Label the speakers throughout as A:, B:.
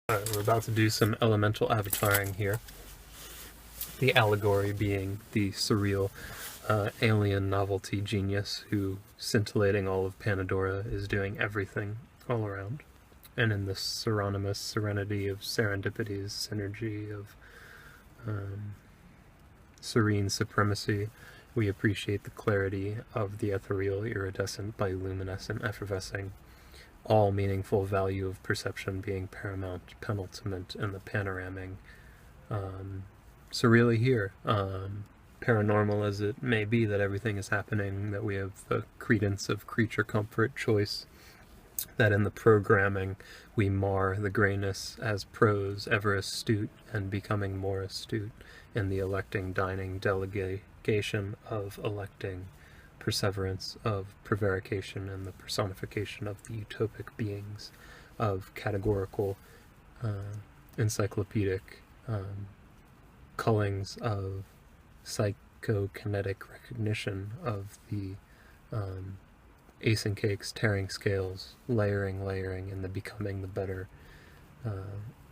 A: We're about to do some elemental avataring here. The allegory being the surreal alien novelty genius who, scintillating all of Panadora, is doing everything all around. And in this serenimous serenity of serendipities, synergy of serene supremacy, we appreciate the clarity of the ethereal, iridescent, bioluminescent, effervescing, all meaningful value of perception being paramount, penultimate in the panoramic, surreally here. Paranormal as it may be that everything is happening, that we have the credence of creature comfort choice, that in the programming we mar the grayness as prose, ever astute and becoming more astute, in the electing, dining, delegation of electing, perseverance of prevarication, and the personification of the utopic beings of categorical, encyclopedic cullings of psychokinetic recognition of the ace and cakes, tearing scales, layering, and the becoming the better,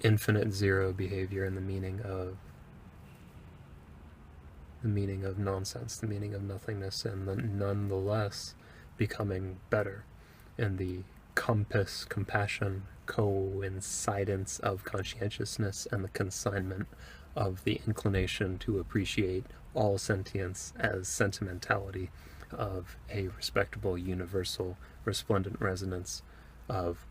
A: infinite zero behavior, and the meaning of nonsense, the meaning of nothingness, and the nonetheless becoming better, and the compass, compassion, coincidence of conscientiousness, and the consignment of the inclination to appreciate all sentience as sentimentality of a respectable, universal, resplendent resonance of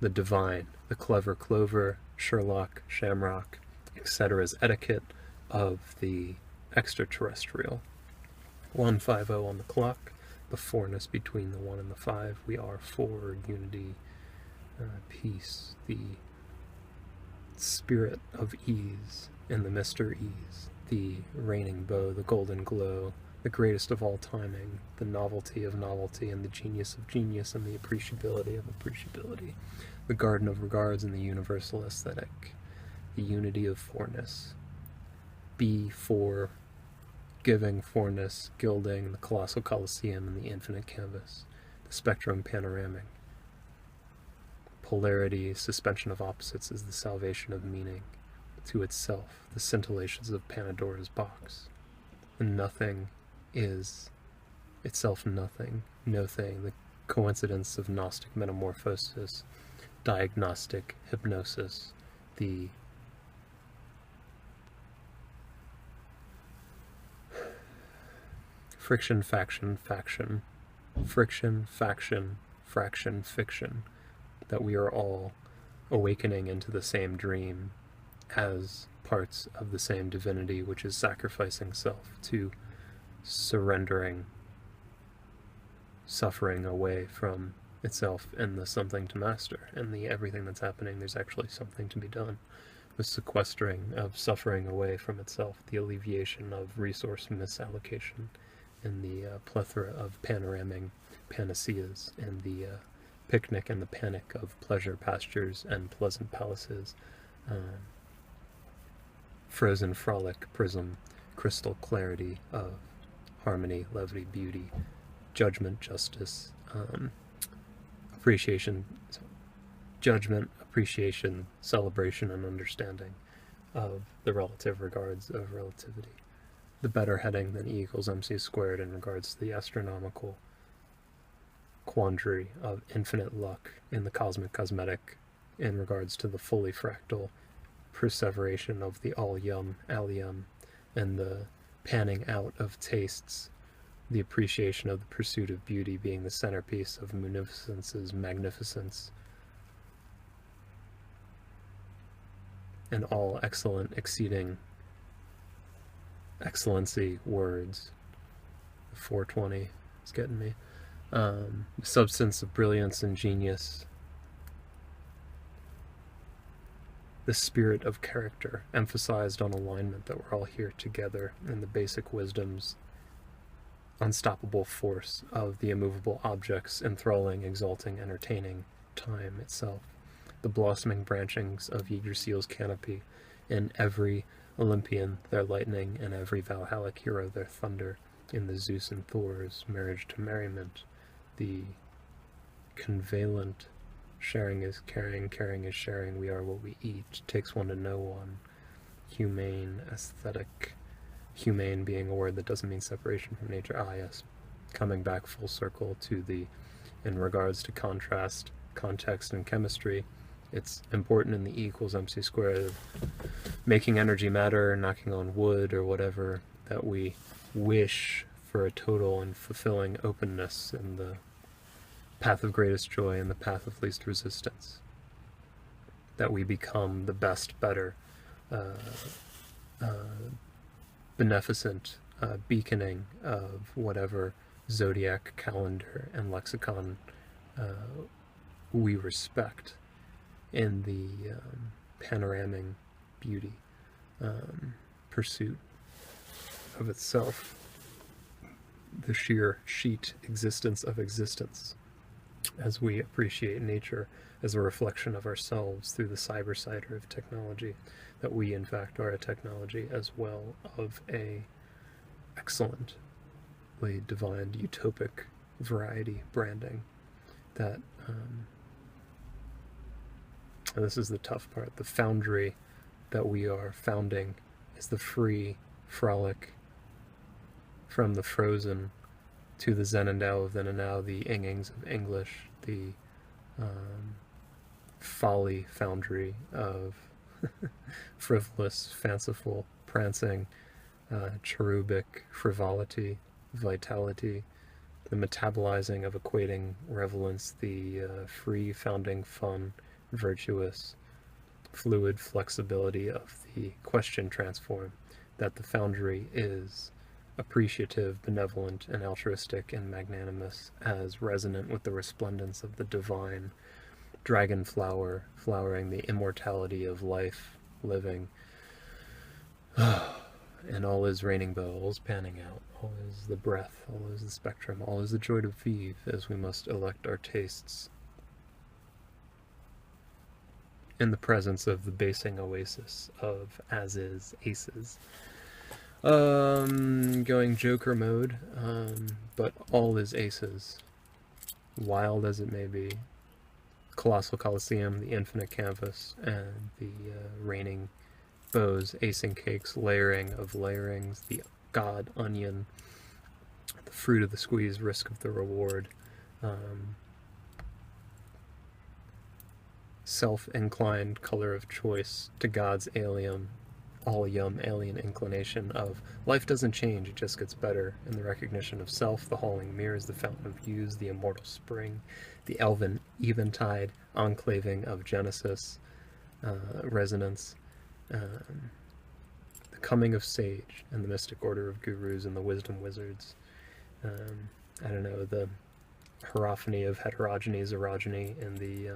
A: the divine, the clever clover, Sherlock, Shamrock, etc.'s etiquette of the extraterrestrial. 150 on the clock, the fourness between the 1 and the 5. We are for unity, peace, the spirit of ease in the Mr. Ease, the reigning bow, the golden glow, the greatest of all timing, the novelty of novelty, and the genius of genius, and the appreciability of appreciability, the garden of regards, and the universal aesthetic, the unity of fourness. Be for giving, fourness, gilding, the colossal Colosseum, and the infinite canvas, the spectrum panoramic. Polarity, suspension of opposites, is the salvation of meaning to itself, the scintillations of Pandora's box. And nothing is itself nothing, no thing, the coincidence of Gnostic metamorphosis, diagnostic hypnosis, the friction, faction, friction, faction, fraction, fiction, that we are all awakening into the same dream as parts of the same divinity, which is sacrificing self to surrendering, suffering away from itself in the something to master. And the everything that's happening, there's actually something to be done. The sequestering of suffering away from itself, the alleviation of resource misallocation, and the plethora of panoramic panaceas, and the picnic and the panic of pleasure pastures and pleasant palaces, frozen frolic, prism, crystal clarity of harmony, levity, beauty, judgment, justice, appreciation, judgment, appreciation, celebration, and understanding of the relative regards of relativity. The better heading than E equals MC squared in regards to the astronomical quandary of infinite luck in the cosmic cosmetic in regards to the fully fractal perseveration of the all-yum, allium, and the panning out of tastes, the appreciation of the pursuit of beauty being the centerpiece of munificence's magnificence, and all excellent, exceeding excellency words. 420 is getting me. The substance of brilliance and genius, the spirit of character, emphasized on alignment, that we're all here together, and the basic wisdoms, unstoppable force of the immovable objects, enthralling, exalting, entertaining time itself, the blossoming branchings of Yggdrasil's canopy, in every Olympian their lightning, and every Valhallic hero their thunder, in the Zeus and Thor's marriage to merriment, the convalent Sharing is caring, caring is sharing. We are what we eat. Takes one to know one. Humane, aesthetic. Humane being a word that doesn't mean separation from nature. Ah, yes. Coming back full circle to the, in regards to contrast, context, and chemistry, it's important in the E equals MC squared, making energy matter, knocking on wood or whatever, that we wish for a total and fulfilling openness in the path of greatest joy and the path of least resistance. That we become the best, better, beneficent beaconing of whatever zodiac calendar and lexicon we respect in the panoramic beauty pursuit of itself, the sheer sheet existence of existence, as we appreciate nature as a reflection of ourselves through the cyber cider of technology, that we in fact are a technology as well of a excellently divine utopic variety branding that and this is the tough part, the foundry that we are founding is the free frolic from the frozen to the zen and Tao of then and now, the ingings of English, the folly foundry of frivolous, fanciful, prancing, cherubic frivolity, vitality, the metabolizing of equating relevance, the free founding fun, virtuous, fluid flexibility of the question transform, that the foundry is appreciative, benevolent, and altruistic and magnanimous, as resonant with the resplendence of the divine dragon flower, flowering the immortality of life, living, and all is raining bow, all is panning out, all is the breath, all is the spectrum, all is the joy to vive, as we must elect our tastes in the presence of the basing oasis of as-is aces. Going Joker mode, but all is aces, wild as it may be. Colossal Coliseum, the infinite canvas, and the raining bows, acing cakes, layering of layerings, the god onion, the fruit of the squeeze, risk of the reward, self-inclined color of choice to God's alien, all yum alien inclination of life doesn't change, it just gets better, in the recognition of self, the hauling mirrors, the fountain of views, the immortal spring, the elven eventide, enclaving of Genesis, resonance, the coming of sage, and the mystic order of gurus and the wisdom wizards. I don't know, the hierophany of heterogeny, xerogeny, in the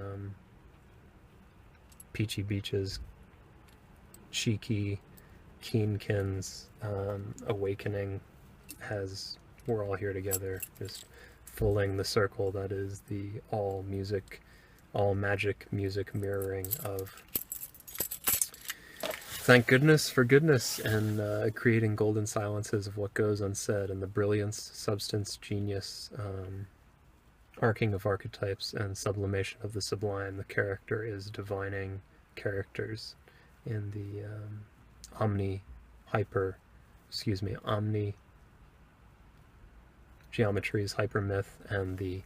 A: peachy beaches, cheeky keenkins, awakening, has we're all here together, just filling the circle that is the all music, all magic music mirroring of thank goodness for goodness, and creating golden silences of what goes unsaid, and the brilliance, substance, genius, arcing of archetypes, and sublimation of the sublime. The character is divining characters in the omni geometries hypermyth, and the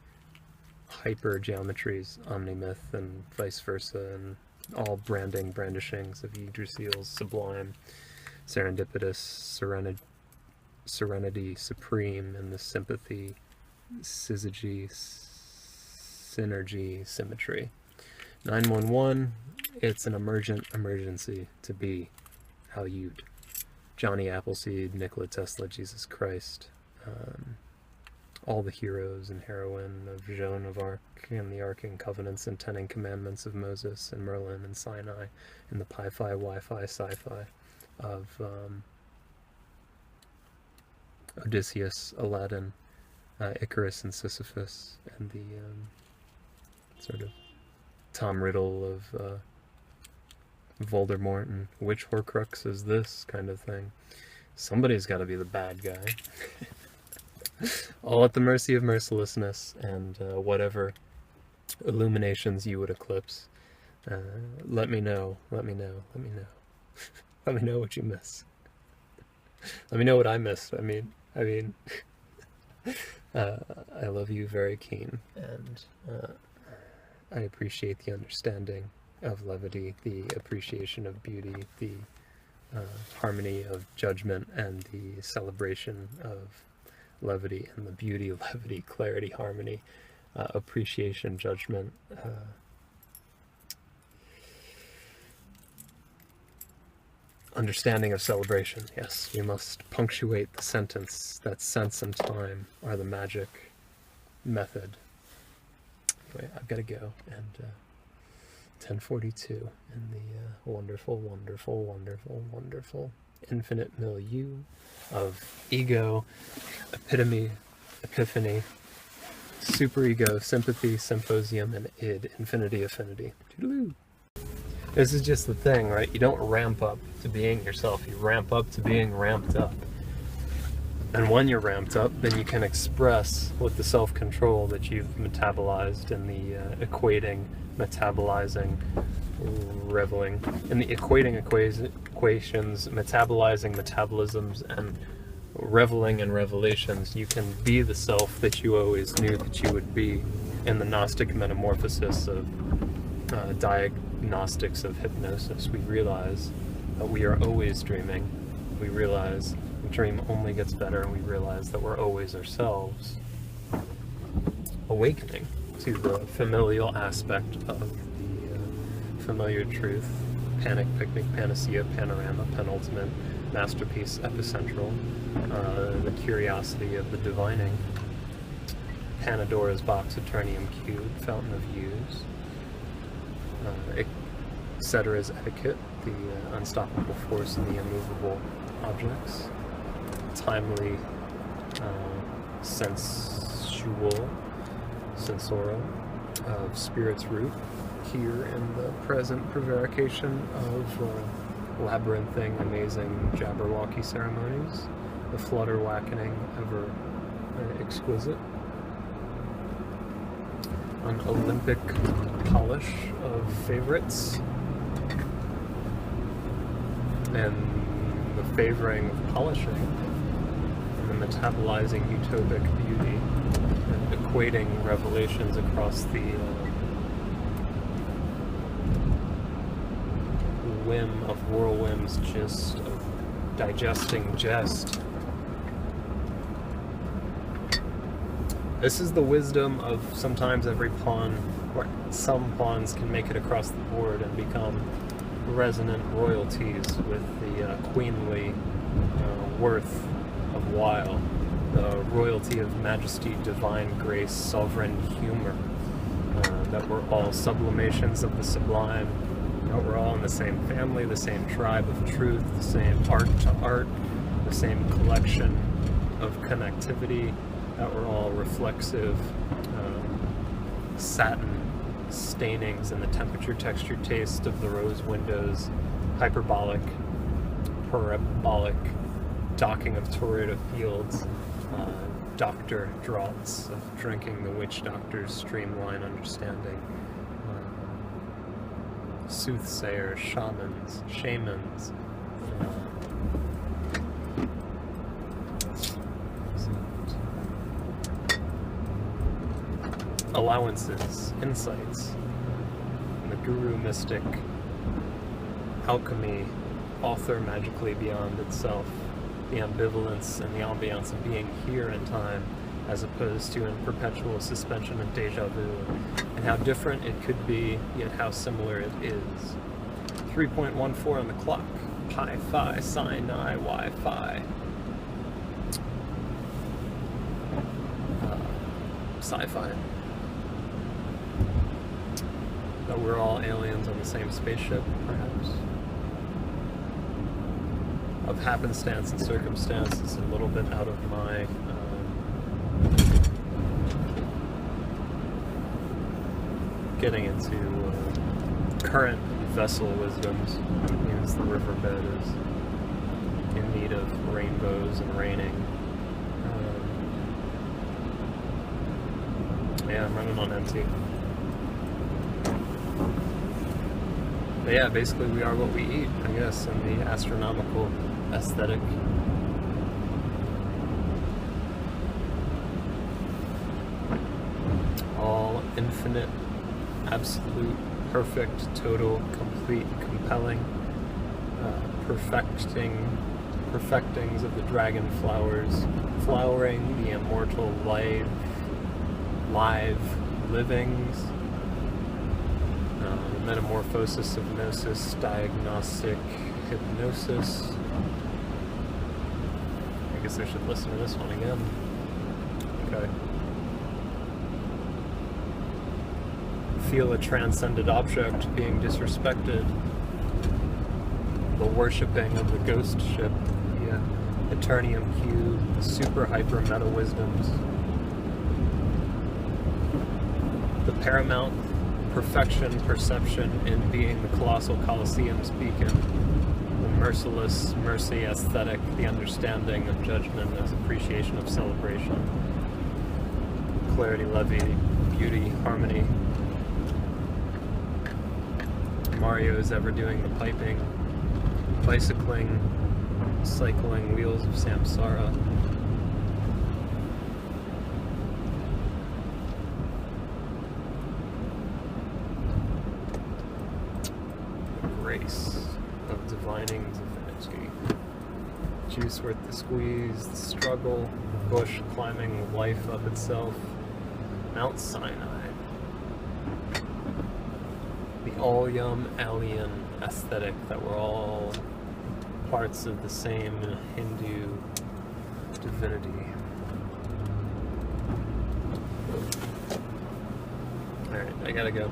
A: hyper geometries omni-myth, and vice versa, and all brandishings of Yggdrasil's sublime, serendipitous, serenity supreme, and the sympathy, syzygy, synergy, symmetry. 911, it's an emergent emergency to be how you'd Johnny Appleseed, Nikola Tesla, Jesus Christ, all the heroes and heroine of Joan of Arc, and the Arcing Covenants and Tenning Commandments of Moses and Merlin and Sinai, and the Pi-Fi, Wi-Fi, Sci-Fi of Odysseus, Aladdin, Icarus and Sisyphus, and the sort of Tom Riddle of Voldemort and which Horcrux is this kind of thing. Somebody's got to be the bad guy. All at the mercy of mercilessness, and whatever illuminations you would eclipse. Let me know, let me know, let me know. Let me know what you miss. Let me know what I missed. I mean, I love you very keen, and I appreciate the understanding of levity, the appreciation of beauty, the harmony of judgment, and the celebration of levity, and the beauty, levity, clarity, harmony, appreciation, judgment, understanding of celebration. Yes, we must punctuate the sentence that sense and time are the magic method. Anyway, I've got to go, and 10:42 in the wonderful, wonderful, wonderful, wonderful infinite milieu of ego, epitome, epiphany, superego, sympathy, symposium, and id, infinity, affinity. Toodaloo. This is just the thing, right? You don't ramp up to being yourself, you ramp up to being ramped up. And when you're ramped up, then you can express with the self-control that you've metabolized in the equating, metabolizing, reveling. In the equating equations, metabolizing metabolisms, and reveling in revelations, you can be the self that you always knew that you would be in the Gnostic metamorphosis of diagnostics of hypnosis. We realize that we are always dreaming. We realize the dream only gets better, and we realize that we're always ourselves. Awakening to the familial aspect of the familiar truth, panic, picnic, panacea, panorama, penultimate, masterpiece, epicentral, the curiosity of the divining, Panadora's box, Eternium cube, fountain of hues, Cetera's etiquette, the unstoppable force in the immovable objects, timely, sensual, sensorial, of spirit's root, here in the present prevarication of labyrinthine, amazing Jabberwocky ceremonies, the flutter-wackening, ever exquisite, an Olympic polish of favorites, and the favoring of polishing, and the metabolizing utopic beauty, and equating revelations across the whim of whirlwinds, gist of digesting jest. This is the wisdom of sometimes every pawn, where some pawns can make it across the board and become resonant royalties with the queenly worth of wile, the royalty of majesty, divine grace, sovereign humor, that we're all sublimations of the sublime, that we're all in the same family, the same tribe of truth, the same art to art, the same collection of connectivity, that we're all reflexive satin stainings in the temperature, texture, taste of the rose windows, hyperbolic, parabolic, docking of torrida fields, doctor draughts of drinking the witch doctor's streamline understanding, soothsayers, shamans, allowances, insights, and the guru mystic, alchemy, author magically beyond itself, the ambivalence and the ambiance of being here in time as opposed to in perpetual suspension of deja vu, and how different it could be, yet how similar it is. 3.14 on the clock, pi phi sin I y phi. Sci-fi. That we're all aliens on the same spaceship, perhaps. Of happenstance and circumstance is a little bit out of my getting into current vessel wisdoms. Means the riverbed is in need of rainbows and raining. Yeah, I'm running on empty. But yeah, basically we are what we eat, I guess, in the astronomical aesthetic. All infinite, absolute, perfect, total, complete, compelling, perfectings of the dragon flowers, flowering, the immortal live livings, metamorphosis of gnosis, diagnostic hypnosis. I guess I should listen to this one again. Okay. Feel a transcended object being disrespected. The worshipping of the ghost ship, the Eternium cube, super hyper meta wisdoms. The paramount perfection perception in being the colossal Colosseum's beacon. The merciless mercy aesthetic, the understanding of judgment as appreciation of celebration. Clarity, levity, beauty, harmony. Mario is ever doing the piping, bicycling, cycling wheels of samsara. Grace of divining divinity. Juice worth the squeeze, the struggle, the bush climbing life of itself. Mount Sinai. The all-yum alien aesthetic that we're all parts of the same Hindu divinity. Alright, I gotta go.